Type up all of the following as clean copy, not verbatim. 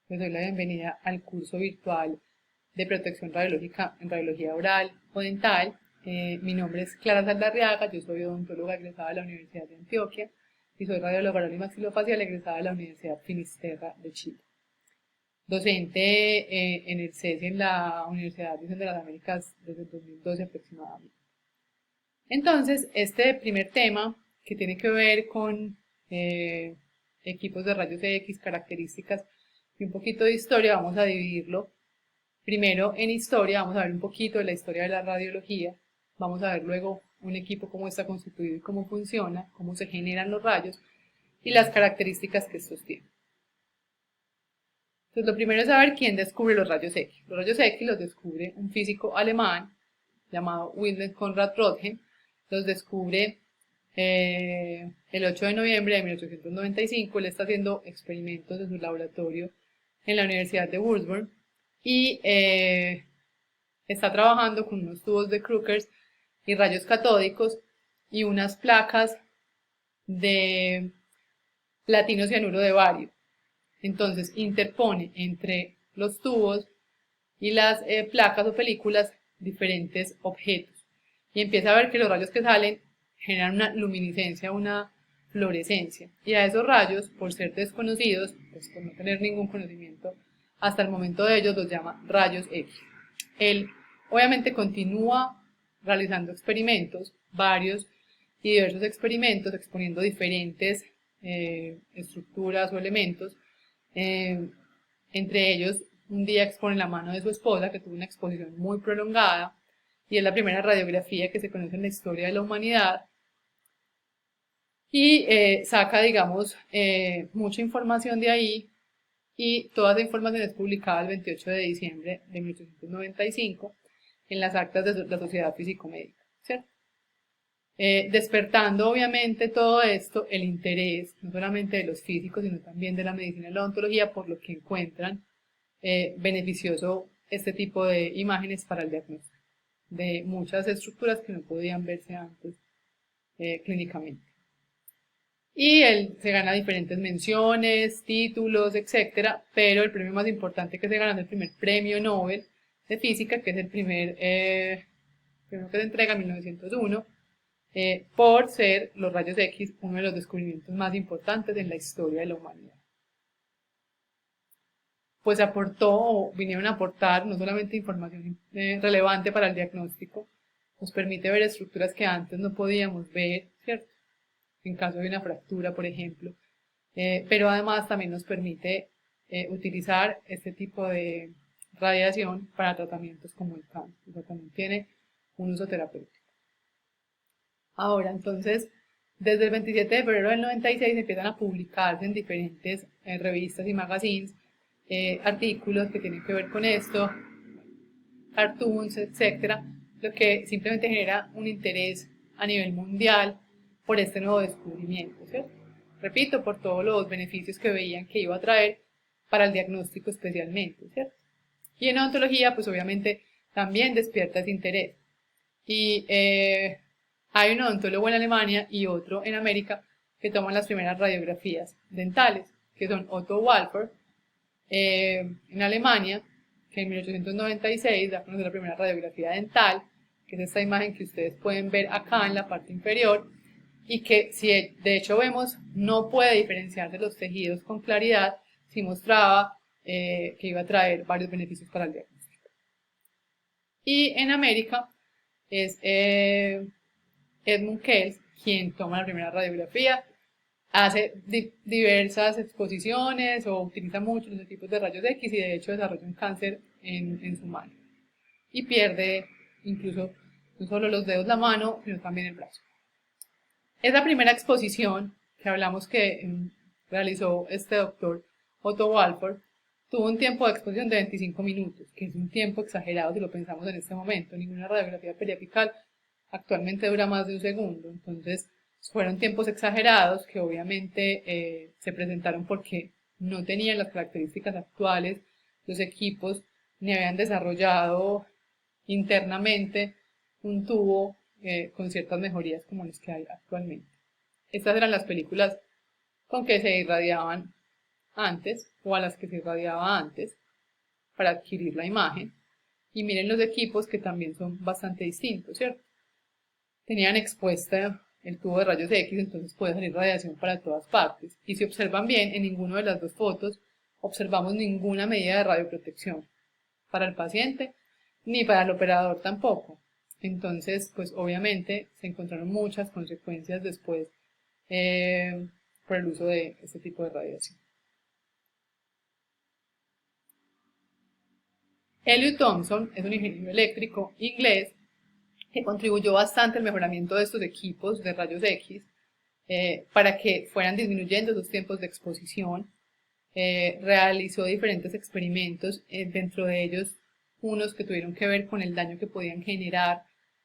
Les doy la bienvenida al curso virtual de protección radiológica en radiología oral o dental. Mi nombre es Clara Saldarriaga, yo soy odontóloga egresada de la Universidad de Antioquia y soy radióloga oral y maxilofacial egresada de la Universidad Finisterra de Chile. Docente en el CES en la Universidad de las Américas desde el 2012 aproximadamente. Entonces, este primer tema que tiene que ver con equipos de rayos X, características y un poquito de historia, vamos a dividirlo. Primero en historia, vamos a ver un poquito de la historia de la radiología, vamos a ver luego un equipo cómo está constituido y cómo funciona, cómo se generan los rayos y las características que estos tienen. Entonces, lo primero es saber quién descubre los rayos X. Los rayos X los descubre un físico alemán llamado Wilhelm Conrad Röntgen. Los descubre el 8 de noviembre de 1895. Él está haciendo experimentos en su laboratorio en la Universidad de Würzburg y está trabajando con unos tubos de Crookers y rayos catódicos y unas placas de platino cianuro de bario. Entonces interpone entre los tubos y las placas o películas diferentes objetos y empieza a ver que los rayos que salen generan una luminiscencia, una fluorescencia, y a esos rayos, por ser desconocidos, pues por no tener ningún conocimiento hasta el momento de ellos, los llama rayos X. Él obviamente continúa realizando experimentos, varios y diversos experimentos, exponiendo diferentes estructuras o elementos. Entre ellos, un día expone la mano de su esposa, que tuvo una exposición muy prolongada, y es la primera radiografía que se conoce en la historia de la humanidad, y saca, digamos, mucha información de ahí, y toda esa información es publicada el 28 de diciembre de 1895 en las actas de la Sociedad Físico-Médica, ¿cierto? Despertando obviamente todo esto el interés no solamente de los físicos sino también de la medicina y la odontología, por lo que encuentran beneficioso este tipo de imágenes para el diagnóstico de muchas estructuras que no podían verse antes clínicamente. Y él se gana diferentes menciones, títulos, etcétera, pero el premio más importante que se gana es el primer premio Nobel de física, que es el premio que se entrega en 1901, por ser los rayos X uno de los descubrimientos más importantes en la historia de la humanidad. Pues aportó o vinieron a aportar no solamente información relevante para el diagnóstico, nos permite ver estructuras que antes no podíamos ver, ¿cierto? En caso de una fractura, por ejemplo, pero además también nos permite utilizar este tipo de radiación para tratamientos como el cáncer, o sea, también tiene un uso terapéutico. Ahora, entonces, desde el 27 de febrero del 96 empiezan a publicarse en diferentes revistas y magazines artículos que tienen que ver con esto, cartoons, etcétera, lo que simplemente genera un interés a nivel mundial por este nuevo descubrimiento, ¿cierto? Repito, por todos los beneficios que veían que iba a traer para el diagnóstico especialmente, ¿cierto? Y en odontología, pues obviamente también despierta ese interés. Y hay un odontólogo en Alemania y otro en América que toman las primeras radiografías dentales, que son Otto Walfer, en Alemania, que en 1896 da a conocer la primera radiografía dental, que es esta imagen que ustedes pueden ver acá en la parte inferior, y que si de hecho vemos no puede diferenciar de los tejidos con claridad, si mostraba que iba a traer varios beneficios para el diagnóstico. Y en América es Edmund Kells quien toma la primera radiografía, hace diversas exposiciones o utiliza muchos los tipos de rayos X y de hecho desarrolla un cáncer en su mano y pierde incluso no solo los dedos de la mano sino también el brazo. Esa primera exposición que hablamos que realizó este doctor Otto Walford tuvo un tiempo de exposición de 25 minutos, que es un tiempo exagerado si lo pensamos en este momento. Ninguna radiografía periapical actualmente dura más de un segundo, entonces fueron tiempos exagerados que obviamente se presentaron porque no tenían las características actuales, los equipos ni habían desarrollado internamente un tubo con ciertas mejorías como los que hay actualmente. Estas eran las películas con que se irradiaban antes o a las que se irradiaba antes para adquirir la imagen. Y miren los equipos que también son bastante distintos, ¿cierto? Tenían expuesta el tubo de rayos X, entonces puede salir radiación para todas partes. Y si observan bien, en ninguna de las dos fotos observamos ninguna medida de radioprotección para el paciente, ni para el operador tampoco. Entonces, pues obviamente se encontraron muchas consecuencias después por el uso de este tipo de radiación. Elliot Thomson es un ingeniero eléctrico inglés que contribuyó bastante al mejoramiento de estos equipos de rayos X para que fueran disminuyendo los tiempos de exposición. Realizó diferentes experimentos, dentro de ellos unos que tuvieron que ver con el daño que podían generar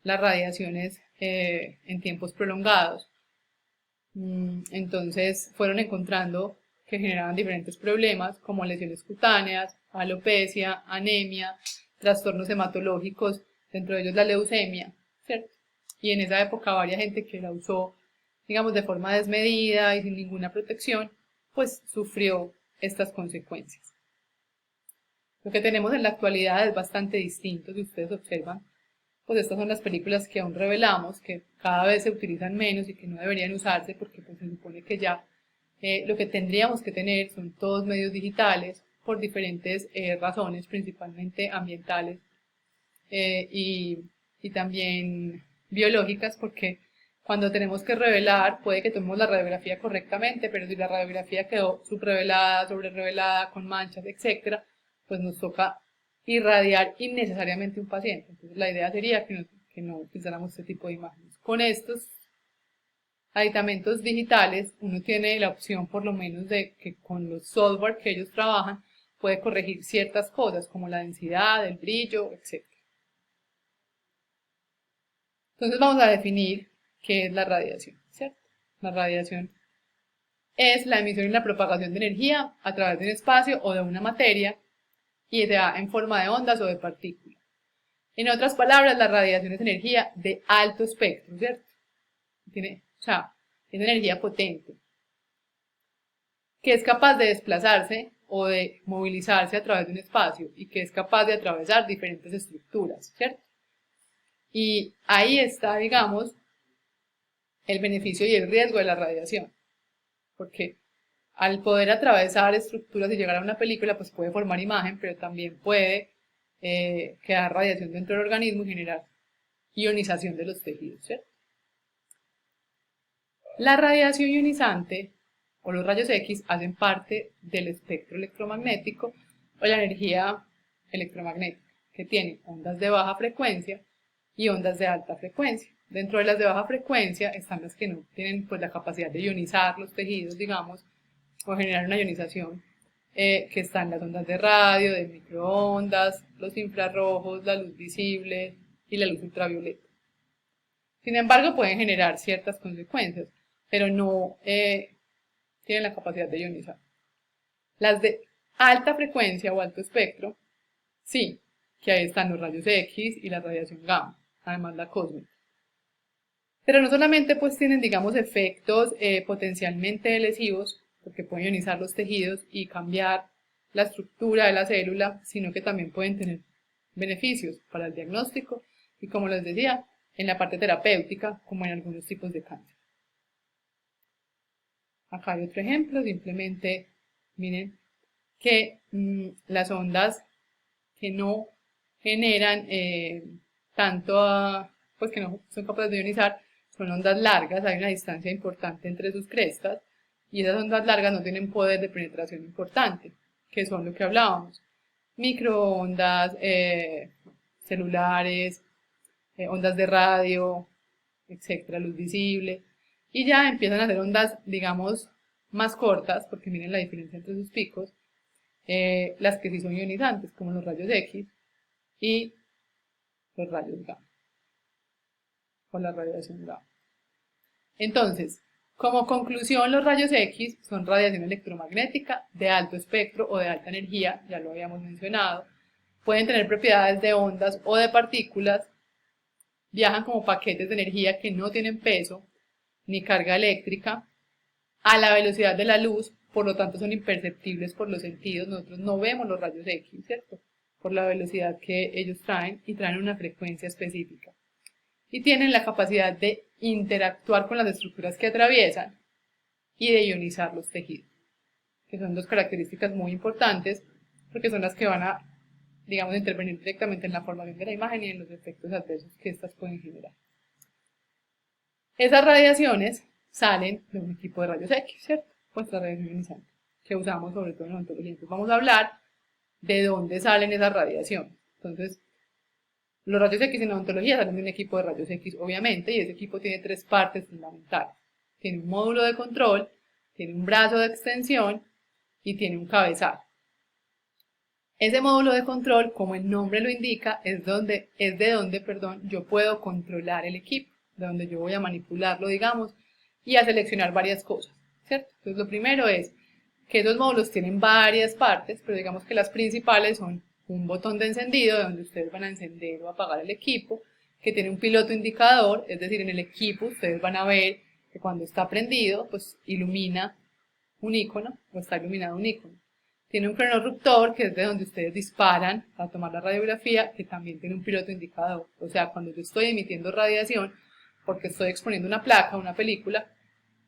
las radiaciones en tiempos prolongados. Entonces fueron encontrando que generaban diferentes problemas como lesiones cutáneas, alopecia, anemia, trastornos hematológicos, dentro de ellos la leucemia, ¿cierto? Y en esa época varias gente que la usó, digamos, de forma desmedida y sin ninguna protección, pues sufrió estas consecuencias. Lo que tenemos en la actualidad es bastante distinto, si ustedes observan, pues estas son las películas que aún revelamos, que cada vez se utilizan menos y que no deberían usarse porque pues, se supone que ya lo que tendríamos que tener son todos medios digitales por diferentes razones, principalmente ambientales y también biológicas, porque cuando tenemos que revelar puede que tomemos la radiografía correctamente, pero si la radiografía quedó subrevelada, sobrerevelada, con manchas, etcétera, pues nos toca irradiar innecesariamente un paciente. Entonces la idea sería que no utilizáramos este tipo de imágenes. Con estos aditamentos digitales uno tiene la opción por lo menos de que con los software que ellos trabajan puede corregir ciertas cosas como la densidad, el brillo, etc. Entonces vamos a definir qué es la radiación, ¿cierto? La radiación es la emisión y la propagación de energía a través de un espacio o de una materia y se da en forma de ondas o de partículas. En otras palabras, la radiación es energía de alto espectro, ¿cierto? Es energía potente, que es capaz de desplazarse o de movilizarse a través de un espacio y que es capaz de atravesar diferentes estructuras, ¿cierto? Y ahí está, digamos, el beneficio y el riesgo de la radiación, porque al poder atravesar estructuras y llegar a una película, pues puede formar imagen, pero también puede quedar radiación dentro del organismo y generar ionización de los tejidos, ¿cierto? La radiación ionizante o los rayos X hacen parte del espectro electromagnético o la energía electromagnética, que tiene ondas de baja frecuencia y ondas de alta frecuencia. Dentro de las de baja frecuencia están las que no tienen pues, la capacidad de ionizar los tejidos, digamos, o generar una ionización, que están las ondas de radio, de microondas, los infrarrojos, la luz visible y la luz ultravioleta. Sin embargo, pueden generar ciertas consecuencias, pero no tienen la capacidad de ionizar. Las de alta frecuencia o alto espectro, sí, que ahí están los rayos X y la radiación gamma, además la cósmica. Pero no solamente pues tienen, digamos, efectos potencialmente lesivos, porque pueden ionizar los tejidos y cambiar la estructura de la célula, sino que también pueden tener beneficios para el diagnóstico y, como les decía, en la parte terapéutica, como en algunos tipos de cáncer. Acá hay otro ejemplo, simplemente miren que las ondas que no generan pues que no son capaces de ionizar, son ondas largas, hay una distancia importante entre sus crestas, y esas ondas largas no tienen poder de penetración importante, que son lo que hablábamos, microondas, celulares, ondas de radio, etcétera, luz visible, y ya empiezan a hacer ondas, digamos, más cortas, porque miren la diferencia entre sus picos, las que sí son ionizantes, como los rayos X y los rayos gamma, o la radiación gamma. Entonces, como conclusión, los rayos X son radiación electromagnética de alto espectro o de alta energía, ya lo habíamos mencionado, pueden tener propiedades de ondas o de partículas, viajan como paquetes de energía que no tienen peso ni carga eléctrica, a la velocidad de la luz, por lo tanto son imperceptibles por los sentidos, nosotros no vemos los rayos X, ¿cierto? Por la velocidad que ellos traen y traen una frecuencia específica. Y tienen la capacidad de interactuar con las estructuras que atraviesan y de ionizar los tejidos, que son dos características muy importantes porque son las que van a, digamos, intervenir directamente en la formación de la imagen y en los efectos adversos que éstas pueden generar. Esas radiaciones salen de un equipo de rayos X, ¿cierto? Pues la radiación ionizante, que usamos sobre todo en odontología. Entonces vamos a hablar de dónde salen esas radiaciones. Entonces, los rayos X en odontología salen de un equipo de rayos X, obviamente, y ese equipo tiene tres partes fundamentales. Tiene un módulo de control, tiene un brazo de extensión y tiene un cabezal. Ese módulo de control, como el nombre lo indica, es de donde yo puedo controlar el equipo, de donde yo voy a manipularlo, digamos, y a seleccionar varias cosas, ¿cierto? Entonces lo primero es que esos módulos tienen varias partes, pero digamos que las principales son un botón de encendido, donde ustedes van a encender o apagar el equipo, que tiene un piloto indicador, es decir, en el equipo ustedes van a ver que cuando está prendido, pues ilumina un icono, o está iluminado un icono. Tiene un cronorruptor, que es de donde ustedes disparan para tomar la radiografía, que también tiene un piloto indicador. O sea, cuando yo estoy emitiendo radiación, porque estoy exponiendo una placa, una película,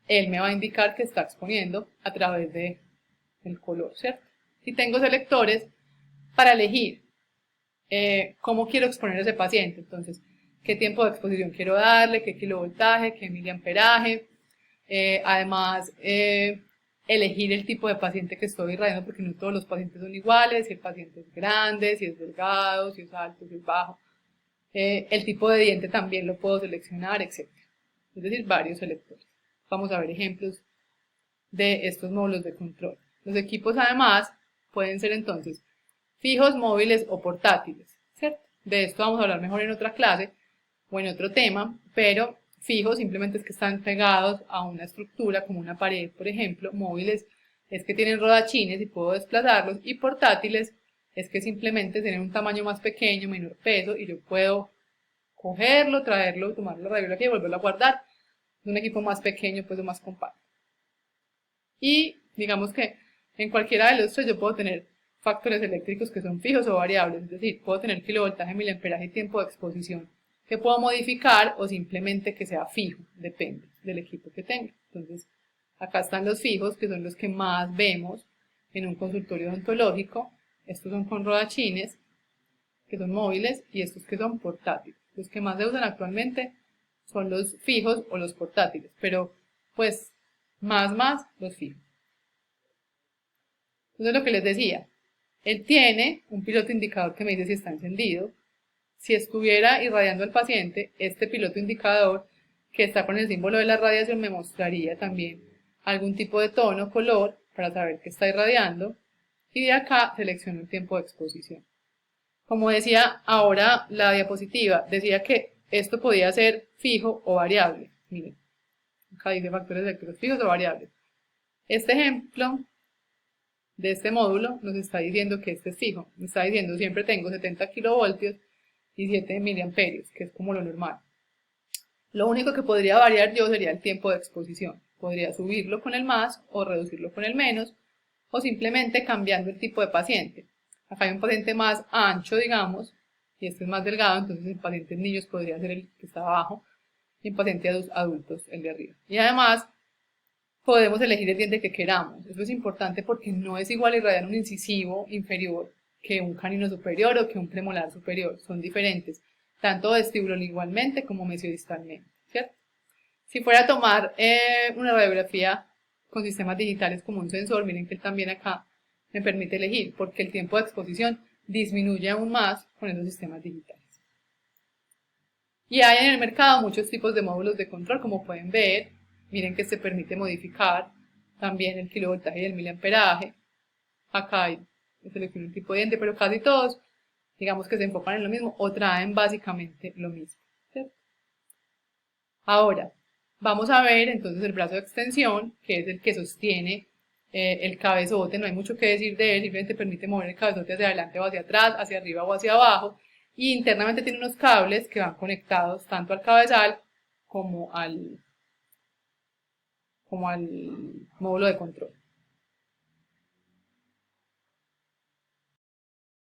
él me va a indicar que está exponiendo a través del color, ¿cierto? Y tengo selectores para elegir cómo quiero exponer a ese paciente. Entonces, qué tiempo de exposición quiero darle, qué kilovoltaje, qué miliamperaje. Además, elegir el tipo de paciente que estoy irradiando, porque no todos los pacientes son iguales, si el paciente es grande, si es delgado, si es alto, si es bajo. El tipo de diente también lo puedo seleccionar, etc. Es decir, varios selectores. Vamos a ver ejemplos de estos módulos de control. Los equipos además pueden ser entonces fijos, móviles o portátiles, ¿cierto? De esto vamos a hablar mejor en otra clase o en otro tema, pero fijos simplemente es que están pegados a una estructura como una pared, por ejemplo. Móviles es que tienen rodachines y puedo desplazarlos, y portátiles es que simplemente tienen un tamaño más pequeño, menor peso, y yo puedo cogerlo, traerlo, tomarlo la radiografía y volverlo a guardar. De un equipo más pequeño, pues o más compacto. Y digamos que en cualquiera de los tres yo puedo tener factores eléctricos que son fijos o variables, es decir, puedo tener kilovoltaje, miliamperaje y tiempo de exposición que puedo modificar, o simplemente que sea fijo, depende del equipo que tenga. Entonces, acá están los fijos, que son los que más vemos en un consultorio odontológico. Estos son con rodachines, que son móviles, y estos que son portátiles. Los que más se usan actualmente son los fijos o los portátiles, pero pues más los fijos. Entonces lo que les decía, él tiene un piloto indicador que me dice si está encendido. Si estuviera irradiando al paciente, este piloto indicador que está con el símbolo de la radiación me mostraría también algún tipo de tono, color, para saber que está irradiando. Y de acá selecciono el tiempo de exposición. Como decía ahora la diapositiva, decía que esto podía ser fijo o variable. Miren, acá dice factores eléctricos fijos o variables. Este ejemplo de este módulo nos está diciendo que este es fijo. Me está diciendo siempre tengo 70 kilovoltios y 7 miliamperios, que es como lo normal. Lo único que podría variar yo sería el tiempo de exposición. Podría subirlo con el más o reducirlo con el menos, o simplemente cambiando el tipo de paciente. Acá hay un paciente más ancho, digamos, y este es más delgado, entonces el paciente en niños podría ser el que está abajo, y en pacientes adultos el de arriba. Y además, podemos elegir el diente que queramos. Eso es importante porque no es igual irradiar un incisivo inferior que un canino superior o que un premolar superior. Son diferentes, tanto vestibulolingualmente como mesiodistalmente, ¿cierto? Si fuera a tomar una radiografía con sistemas digitales como un sensor, miren que también acá me permite elegir, porque el tiempo de exposición disminuye aún más con esos sistemas digitales. Y hay en el mercado muchos tipos de módulos de control, como pueden ver. Miren que se permite modificar también el kilovoltaje y el miliamperaje. Acá hay selecciono un tipo de diente, pero casi todos, digamos que se enfocan en lo mismo o traen básicamente lo mismo, ¿cierto? Ahora, vamos a ver entonces el brazo de extensión, que es el que sostiene el cabezote. No hay mucho que decir de él, simplemente permite mover el cabezote hacia adelante o hacia atrás, hacia arriba o hacia abajo, y internamente tiene unos cables que van conectados tanto al cabezal como al módulo de control.